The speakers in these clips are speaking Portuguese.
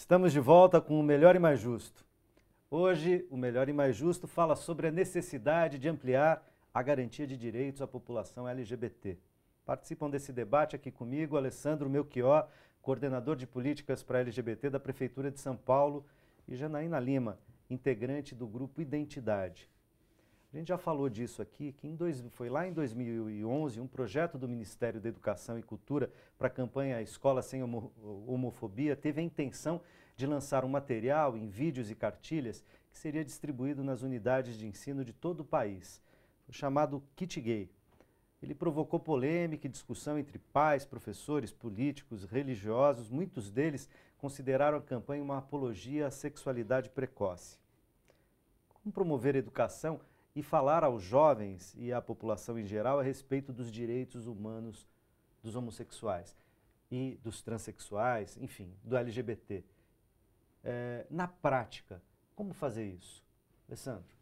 Estamos de volta com o Melhor e Mais Justo. Hoje, o Melhor e Mais Justo fala sobre a necessidade de ampliar a garantia de direitos à população LGBT. Participam desse debate aqui comigo Alessandro Melchior, coordenador de políticas para LGBT da Prefeitura de São Paulo, e Janaína Lima, integrante do grupo Identidade. A gente já falou disso aqui, que foi lá em 2011 um projeto do Ministério da Educação e Cultura para a campanha Escola Sem Homofobia teve a intenção de lançar um material em vídeos e cartilhas que seria distribuído nas unidades de ensino de todo o país, chamado Kit Gay. Ele provocou polêmica e discussão entre pais, professores, políticos, religiosos. Muitos deles consideraram a campanha uma apologia à sexualidade precoce. Como promover a educação e falar aos jovens e à população em geral a respeito dos direitos humanos dos homossexuais e dos transexuais, enfim, do LGBT. Na prática, como fazer isso? Alessandro.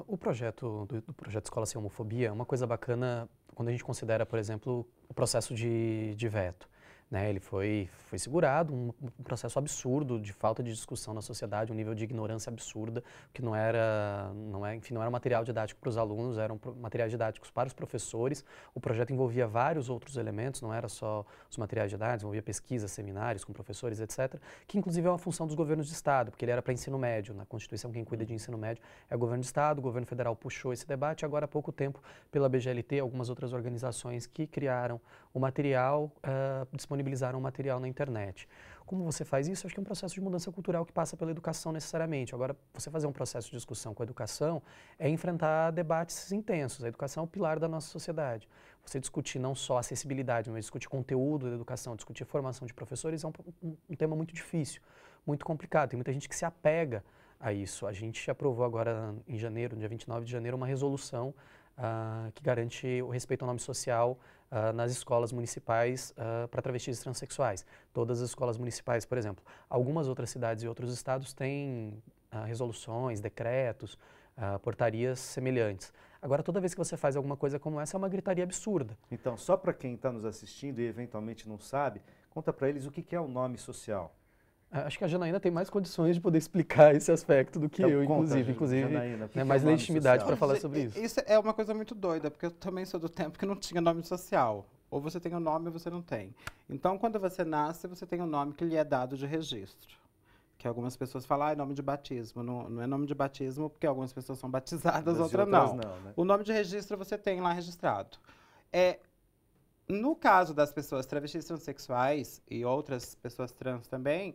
O projeto do projeto Escola Sem Homofobia é uma coisa bacana quando a gente considera, por exemplo, o processo de veto. Né, ele foi segurado, um processo absurdo de falta de discussão na sociedade, um nível de ignorância absurda, que não era material didático para os alunos, eram materiais didáticos para os professores. O projeto envolvia vários outros elementos, não era só os materiais didáticos, envolvia pesquisas, seminários com professores, etc., que inclusive é uma função dos governos de Estado, porque ele era para ensino médio. Na Constituição, quem cuida de ensino médio é o governo de Estado, o governo federal puxou esse debate, agora há pouco tempo, pela BGLT, algumas outras organizações que criaram o material, disponibilizaram o material na internet. Como você faz isso? Acho que é um processo de mudança cultural que passa pela educação necessariamente. Agora, você fazer um processo de discussão com a educação é enfrentar debates intensos. A educação é o pilar da nossa sociedade. Você discutir não só acessibilidade, mas discutir conteúdo da educação, discutir formação de professores é um tema muito difícil, muito complicado. Tem muita gente que se apega a isso. A gente aprovou agora em janeiro, no dia 29 de janeiro, uma resolução que garante o respeito ao nome social nas escolas municipais para travestis e transexuais. Todas as escolas municipais, por exemplo. Algumas outras cidades e outros estados têm resoluções, decretos, portarias semelhantes. Agora, toda vez que você faz alguma coisa como essa, é uma gritaria absurda. Então, só para quem está nos assistindo e eventualmente não sabe, conta para eles o que é o nome social. Acho que a Janaína tem mais condições de poder explicar esse aspecto do que então, eu, inclusive. Janaína, mais legitimidade para falar sobre isso. Isso é uma coisa muito doida, porque eu também sou do tempo que não tinha nome social. Ou você tem o nome ou você não tem. Então, quando você nasce, você tem um nome que lhe é dado de registro. Que algumas pessoas falam, nome de batismo. Não é nome de batismo, porque algumas pessoas são batizadas, outras não. Né? O nome de registro você tem lá registrado. No caso das pessoas travestis transexuais e outras pessoas trans também,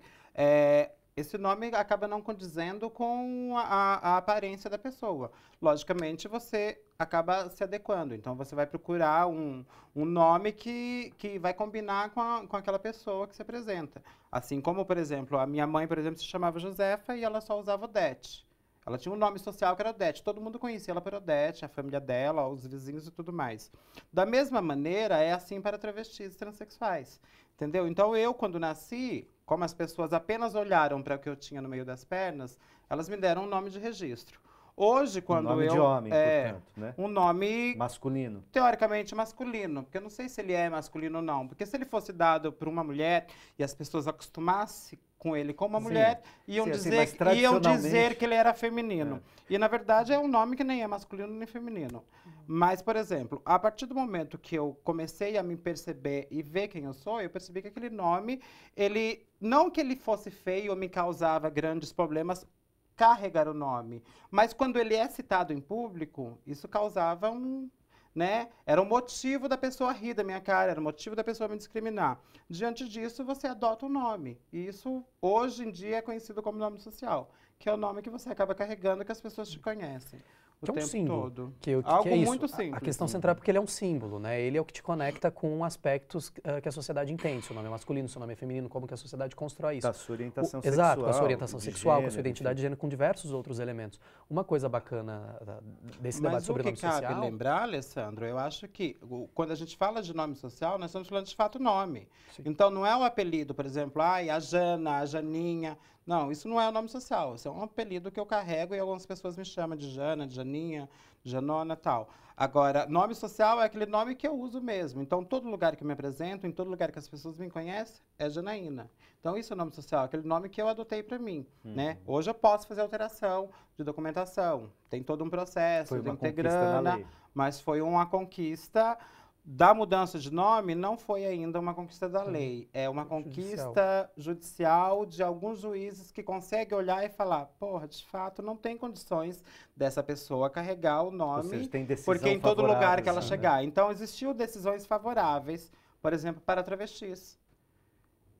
esse nome acaba não condizendo com a aparência da pessoa. Logicamente, você acaba se adequando. Então, você vai procurar um nome que vai combinar com aquela pessoa que se apresenta. Assim como, por exemplo, a minha mãe, por exemplo, se chamava Josefa e ela só usava Odete. Ela tinha um nome social que era Odete. Todo mundo conhecia ela por Odete, a família dela, os vizinhos e tudo mais. Da mesma maneira, é assim para travestis e transexuais. Entendeu? Então, eu, quando nasci, como as pessoas apenas olharam para o que eu tinha no meio das pernas, elas me deram um nome de registro. Hoje, quando um nome de homem, portanto, né? Um nome masculino. Teoricamente masculino, porque eu não sei se ele é masculino ou não. Porque se ele fosse dado por uma mulher e as pessoas acostumassem com ele como uma mulher, iam dizer que ele era feminino. E, na verdade, é um nome que nem é masculino nem feminino. Mas, por exemplo, a partir do momento que eu comecei a me perceber e ver quem eu sou, eu percebi que aquele nome, não que ele fosse feio ou me causava grandes problemas, carregar o nome. Mas quando ele é citado em público, isso causava era um motivo da pessoa rir da minha cara, era um motivo da pessoa me discriminar. Diante disso, você adota um nome. E isso, hoje em dia, é conhecido como nome social, que é o nome que você acaba carregando, que as pessoas te conhecem o tempo símbolo, todo. Algo é muito simples. A questão central é porque ele é um símbolo, né? Ele é o que te conecta com aspectos que a sociedade entende. Seu nome é masculino, seu nome é feminino, como que a sociedade constrói isso. Da sua orientação sexual. Exato, com a sua orientação sexual, gênero, com a sua identidade de gênero, com diversos outros elementos. Uma coisa bacana desse debate sobre nome social... Mas o que cabe lembrar, Alessandro, eu acho que quando a gente fala de nome social, nós estamos falando de fato nome. Sim. Então, não é o apelido, por exemplo, a Jana, a Janinha. Não, isso não é o nome social, isso é um apelido que eu carrego e algumas pessoas me chamam de Jana, de Janinha, de Janona, tal. Agora, nome social é aquele nome que eu uso mesmo. Então, todo lugar que eu me apresento, em todo lugar que as pessoas me conhecem, é Janaína. Então, isso é o nome social, aquele nome que eu adotei para mim, né? Hoje eu posso fazer alteração de documentação, tem todo um processo, Foi uma tem que ter conquista na grana, lei. mas foi uma conquista da mudança de nome, não foi ainda uma conquista da lei. É uma conquista judicial de alguns juízes que conseguem olhar e falar, porra, de fato, não tem condições dessa pessoa carregar o Ou nome, seja, tem decisão porque em todo lugar que ela favorável, né? chegar. Então, existiu decisões favoráveis, por exemplo, para travestis,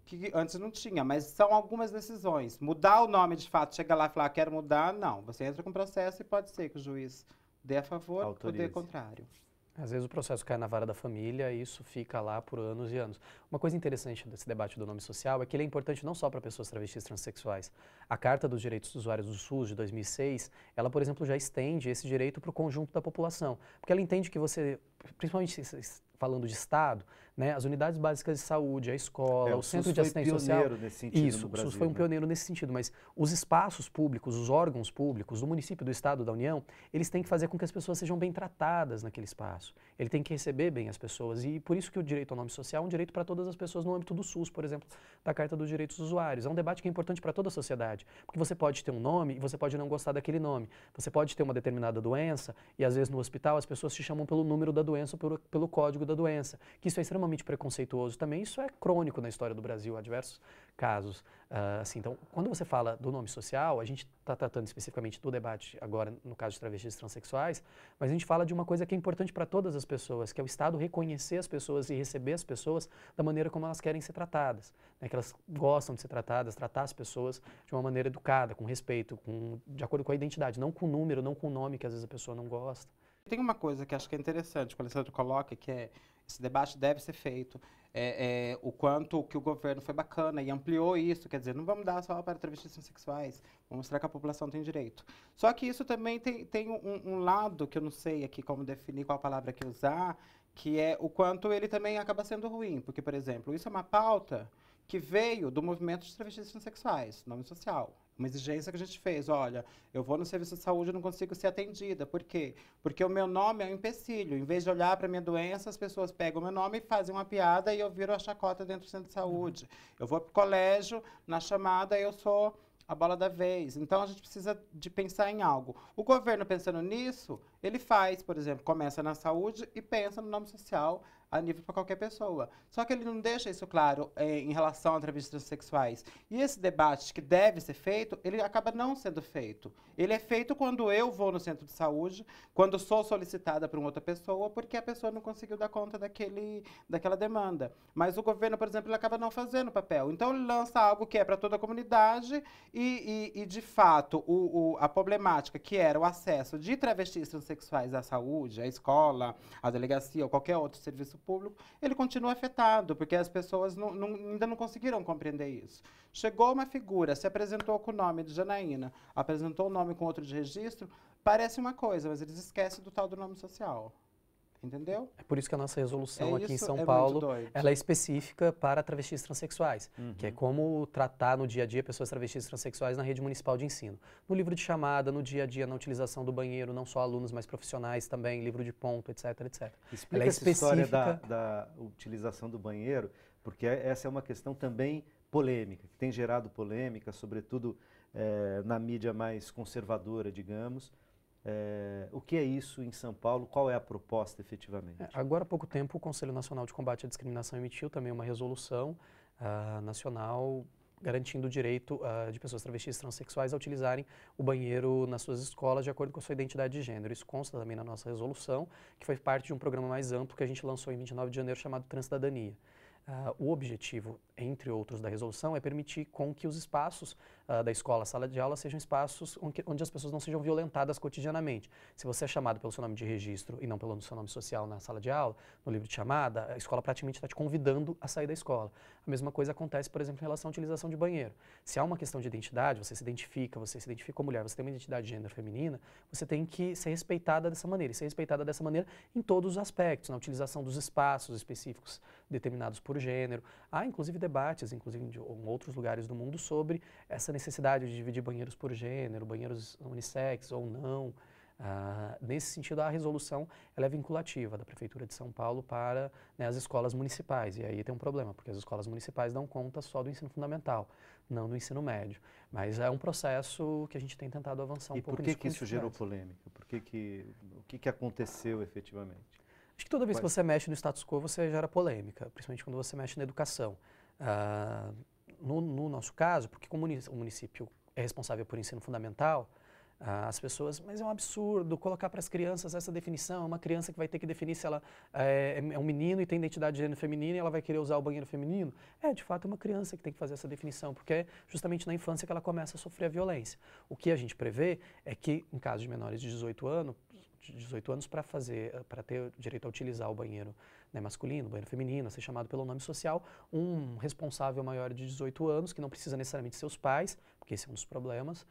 que antes não tinha, mas são algumas decisões. Mudar o nome, de fato, chegar lá e falar, quero mudar, não. Você entra com processo e pode ser que o juiz dê a favor ou dê Autorize. contrário. Às vezes o processo cai na vara da família e isso fica lá por anos e anos. Uma coisa interessante desse debate do nome social é que ele é importante não só para pessoas travestis e transexuais. A Carta dos Direitos dos Usuários do SUS, de 2006, ela, por exemplo, já estende esse direito para o conjunto da população. Porque ela entende que você, principalmente falando de Estado, né, as unidades básicas de saúde, a escola, o centro de assistência social... O SUS foi pioneiro nesse sentido Isso, no o Brasil. SUS foi um né? pioneiro nesse sentido, mas os espaços públicos, os órgãos públicos do município, do Estado, da União, eles têm que fazer com que as pessoas sejam bem tratadas naquele espaço. Ele tem que receber bem as pessoas e por isso que o direito ao nome social é um direito para todas as pessoas no âmbito do SUS, por exemplo, da Carta dos Direitos dos Usuários. É um debate que é importante para toda a sociedade, porque você pode ter um nome e você pode não gostar daquele nome. Você pode ter uma determinada doença e às vezes no hospital as pessoas te chamam pelo número da doença ou pelo código da doença, que isso é extremamente preconceituoso também. Isso é crônico na história do Brasil, há diversos casos. Assim, então, quando você fala do nome social, a gente está tratando especificamente do debate agora no caso de travestis e transexuais, mas a gente fala de uma coisa que é importante para todas as pessoas, que é o Estado reconhecer as pessoas e receber as pessoas da maneira como elas querem ser tratadas, né, que elas gostam de ser tratadas, tratar as pessoas de uma maneira educada, com respeito, de acordo com a identidade, não com o número, não com o nome que às vezes a pessoa não gosta. Tem uma coisa que acho que é interessante que o Alessandro coloca, que é esse debate deve ser feito, o quanto que o governo foi bacana e ampliou isso, quer dizer, não vamos dar só para travestis sexuais, vamos mostrar que a população tem direito. Só que isso também tem um lado que eu não sei aqui como definir, qual palavra que usar, que é o quanto ele também acaba sendo ruim, porque, por exemplo, isso é uma pauta que veio do movimento de travestis transexuais, nome social. Uma exigência que a gente fez, olha, eu vou no serviço de saúde e não consigo ser atendida. Por quê? Porque o meu nome é um empecilho. Em vez de olhar para a minha doença, as pessoas pegam o meu nome e fazem uma piada e eu viro a chacota dentro do centro de saúde. Eu vou para o colégio, na chamada eu sou a bola da vez. Então, a gente precisa de pensar em algo. O governo, pensando nisso, ele faz, por exemplo, começa na saúde e pensa no nome social a nível para qualquer pessoa. Só que ele não deixa isso claro em relação a travestis transexuais. E esse debate que deve ser feito, ele acaba não sendo feito. Ele é feito quando eu vou no centro de saúde, quando sou solicitada por uma outra pessoa, porque a pessoa não conseguiu dar conta daquela demanda. Mas o governo, por exemplo, ele acaba não fazendo o papel. Então, ele lança algo que é para toda a comunidade e de fato, a problemática que era o acesso de travestis transexuais à saúde, à escola, à delegacia ou qualquer outro serviço público, ele continua afetado, porque as pessoas ainda não conseguiram compreender isso. Chegou uma figura, se apresentou com o nome de Janaína, apresentou o nome com outro de registro, parece uma coisa, mas eles esquecem do tal do nome social. Entendeu? É por isso que a nossa resolução aqui em Isso São é Paulo, muito doido. ela é específica para travestis transexuais, que é como tratar no dia a dia pessoas travestis transexuais na rede municipal de ensino. No livro de chamada, no dia a dia, na utilização do banheiro, não só alunos, mas profissionais também, livro de ponto, etc, etc. Explica Ela é essa história específica. da utilização do banheiro, porque essa é uma questão também polêmica, que tem gerado polêmica, sobretudo na mídia mais conservadora, digamos. O que é isso em São Paulo? Qual é a proposta efetivamente? Agora há pouco tempo o Conselho Nacional de Combate à Discriminação emitiu também uma resolução nacional garantindo o direito de pessoas travestis e transexuais a utilizarem o banheiro nas suas escolas de acordo com a sua identidade de gênero. Isso consta também na nossa resolução, que foi parte de um programa mais amplo que a gente lançou em 29 de janeiro chamado Transcidadania. O objetivo, entre outros, da resolução é permitir com que os espaços da escola, sala de aula, sejam espaços onde as pessoas não sejam violentadas cotidianamente. Se você é chamado pelo seu nome de registro e não pelo seu nome social na sala de aula, no livro de chamada, a escola praticamente está te convidando a sair da escola. A mesma coisa acontece, por exemplo, em relação à utilização de banheiro. Se há uma questão de identidade, você se identifica como mulher, você tem uma identidade de gênero feminina, você tem que ser respeitada dessa maneira. E ser respeitada dessa maneira em todos os aspectos, na utilização dos espaços específicos determinados por gênero. Há, inclusive, debates, inclusive em outros lugares do mundo, sobre essa necessidade de dividir banheiros por gênero, banheiros unissex ou não. Nesse sentido, a resolução ela é vinculativa da Prefeitura de São Paulo para, né, as escolas municipais. E aí tem um problema, porque as escolas municipais dão conta só do ensino fundamental, não do ensino médio. Mas é um processo que a gente tem tentado avançar um pouco. E por que isso gerou polêmica? O que aconteceu efetivamente? Acho que toda vez que você mexe no status quo, você gera polêmica, principalmente quando você mexe na educação. No nosso caso, porque como o município é responsável por ensino fundamental, as pessoas, mas é um absurdo colocar para as crianças essa definição, uma criança que vai ter que definir se ela é um menino e tem identidade de gênero feminino e ela vai querer usar o banheiro feminino. De fato, é uma criança que tem que fazer essa definição, porque é justamente na infância que ela começa a sofrer a violência. O que a gente prevê é que, em casos de menores de 18 anos, para ter direito a utilizar o banheiro, né, masculino, banheiro feminino, a ser chamado pelo nome social, um responsável maior de 18 anos, que não precisa necessariamente ser os pais, porque esse é um dos problemas,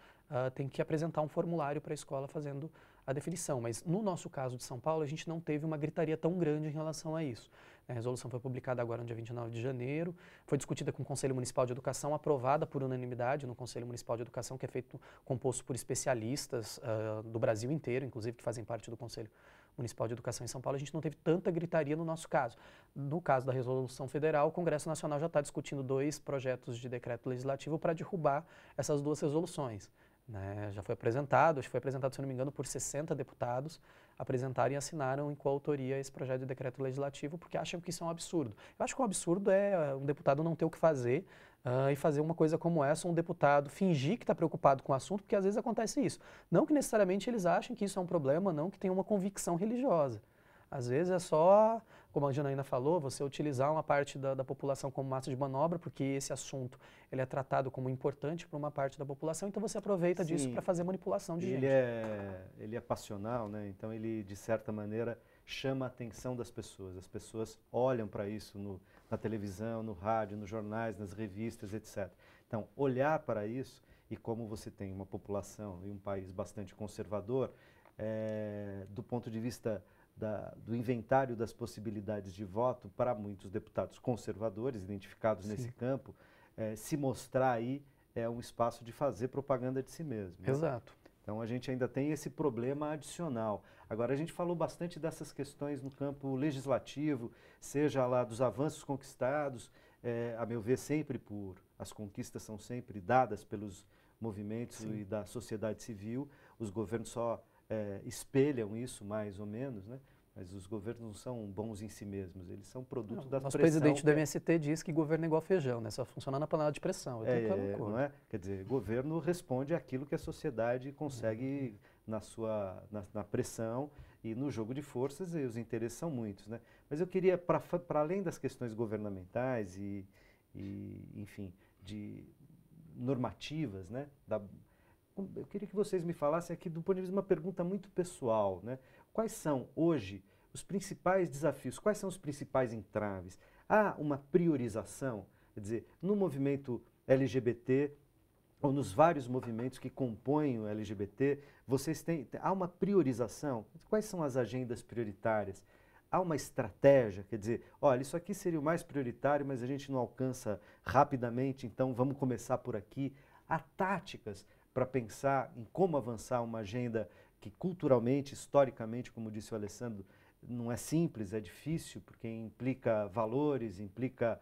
tem que apresentar um formulário para a escola fazendo a definição. Mas no nosso caso de São Paulo, a gente não teve uma gritaria tão grande em relação a isso. A resolução foi publicada agora no dia 29 de janeiro, foi discutida com o Conselho Municipal de Educação, aprovada por unanimidade no Conselho Municipal de Educação, que é composto por especialistas do Brasil inteiro, inclusive que fazem parte do Conselho Municipal de Educação em São Paulo. A gente não teve tanta gritaria no nosso caso. No caso da resolução federal, o Congresso Nacional já está discutindo 2 projetos de decreto legislativo para derrubar essas 2 resoluções. Né? Já foi apresentado, acho que foi apresentado, se não me engano, por 60 deputados, apresentaram e assinaram em coautoria esse projeto de decreto legislativo, porque acham que isso é um absurdo. Eu acho que um absurdo é um deputado não ter o que fazer e fazer uma coisa como essa, um deputado fingir que está preocupado com o assunto, porque às vezes acontece isso. Não que necessariamente eles achem que isso é um problema, não que tenham uma convicção religiosa. Às vezes é só, como a Janaína falou, você utilizar uma parte da população como massa de manobra, porque esse assunto ele é tratado como importante para uma parte da população, então você aproveita disso para fazer manipulação de gente. Ele é passional, né? Então ele, de certa maneira, chama a atenção das pessoas. As pessoas olham para isso na televisão, no rádio, nos jornais, nas revistas, etc. Então, olhar para isso, e como você tem uma população e um país bastante conservador, do ponto de vista do inventário das possibilidades de voto para muitos deputados conservadores identificados nesse campo, se mostrar aí é um espaço de fazer propaganda de si mesmo. Né? Exato. Então a gente ainda tem esse problema adicional. Agora a gente falou bastante dessas questões no campo legislativo, seja lá dos avanços conquistados, a meu ver sempre as conquistas são sempre dadas pelos movimentos e da sociedade civil, os governos só espelham isso mais ou menos, né? Mas os governos não são bons em si mesmos, eles são produto da pressão. Nosso presidente do MST diz que governo é igual feijão, né? Só funciona na panela de pressão. Não é? Quer dizer, governo responde àquilo que a sociedade consegue na pressão e no jogo de forças, e os interesses são muitos, né? Mas eu queria, para além das questões governamentais e enfim, de normativas, né? Eu queria que vocês me falassem aqui do ponto de vista de uma pergunta muito pessoal, né? Quais são, hoje, os principais desafios? Quais são os principais entraves? Há uma priorização? Quer dizer, no movimento LGBT, ou nos vários movimentos que compõem o LGBT, há uma priorização? Quais são as agendas prioritárias? Há uma estratégia? Quer dizer, olha, isso aqui seria o mais prioritário, mas a gente não alcança rapidamente, então vamos começar por aqui. Há táticas para pensar em como avançar uma agenda que culturalmente, historicamente, como disse o Alessandro, não é simples, é difícil, porque implica valores, implica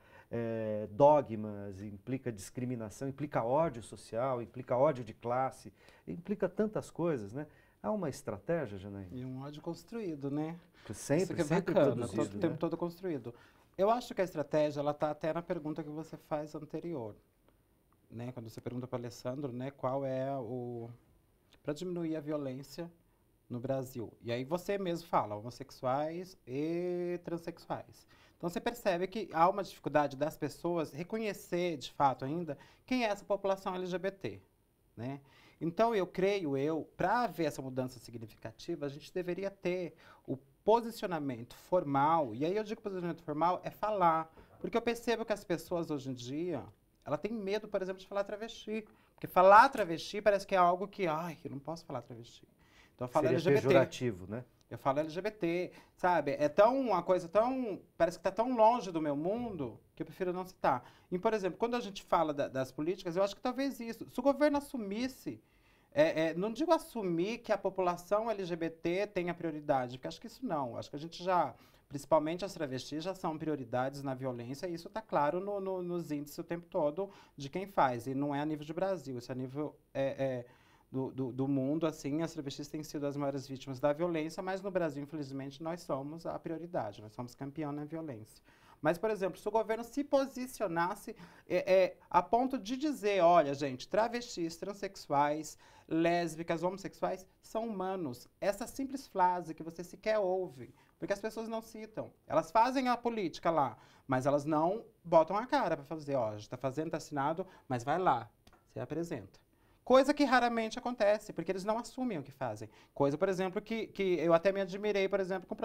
dogmas, implica discriminação, implica ódio social, implica ódio de classe, implica tantas coisas, né? Há uma estratégia, Janaína? E um ódio construído, né? Sempre bacana, produzido, o tempo todo construído. Eu acho que a estratégia, ela está até na pergunta que você faz anterior. Né, quando você pergunta para o Alessandro, né, qual é para diminuir a violência no Brasil. E aí você mesmo fala, homossexuais e transexuais. Então você percebe que há uma dificuldade das pessoas reconhecer, de fato ainda, quem é essa população LGBT. Né? Então eu creio, para haver essa mudança significativa, a gente deveria ter o posicionamento formal, e aí eu digo posicionamento formal é falar, porque eu percebo que as pessoas hoje em dia, ela tem medo, por exemplo, de falar travesti. Porque falar travesti parece que é algo que, eu não posso falar travesti. Então, eu falo seria LGBT. pejorativo, né? eu falo LGBT, sabe? É tão uma coisa tão, parece que está tão longe do meu mundo que eu prefiro não citar. E, por exemplo, quando a gente fala das políticas, eu acho que talvez isso, se o governo assumisse, não digo assumir que a população LGBT tenha prioridade, porque acho que isso não, acho que a gente já, principalmente as travestis, já são prioridades na violência, e isso está claro nos índices o tempo todo de quem faz, e não é a nível de Brasil, isso é a nível do mundo, assim, as travestis têm sido as maiores vítimas da violência, mas no Brasil, infelizmente, nós somos a prioridade, nós somos campeão na violência. Mas, por exemplo, se o governo se posicionasse a ponto de dizer, olha, gente, travestis, transexuais, lésbicas, homossexuais são humanos. Essa simples frase que você sequer ouve, porque as pessoas não citam. Elas fazem a política lá, mas elas não botam a cara para fazer, ó, a gente está fazendo, está assinado, mas vai lá, você apresenta. Coisa que raramente acontece, porque eles não assumem o que fazem. Coisa, por exemplo, que eu até me admirei, por exemplo, com o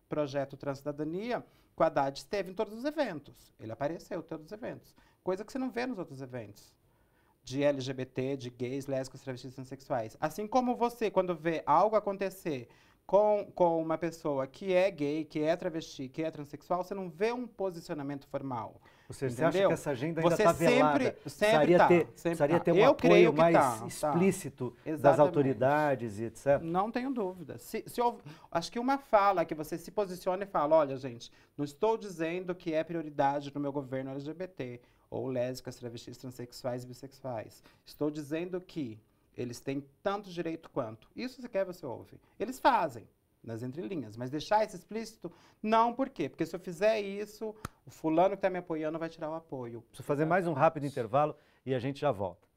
projeto Transcidadania, que o Haddad esteve em todos os eventos. Ele apareceu em todos os eventos. Coisa que você não vê nos outros eventos. De LGBT, de gays, lésbicas, travestis e transexuais. Assim como você, quando vê algo acontecer com uma pessoa que é gay, que é travesti, que é transexual, você não vê um posicionamento formal. Você acha que essa agenda ainda está velada? Precisaria ter um apoio mais explícito das autoridades e etc? Não tenho dúvida. Acho que uma fala que você se posiciona e fala, olha, gente, não estou dizendo que é prioridade no meu governo LGBT, ou lésbicas, travestis, transexuais e bissexuais. Estou dizendo que eles têm tanto direito quanto. Isso você quer, você ouve. Eles fazem, nas entrelinhas, mas deixar isso explícito, não, por quê? Porque se eu fizer isso, o fulano que está me apoiando vai tirar o apoio. Preciso fazer mais um rápido intervalo e a gente já volta.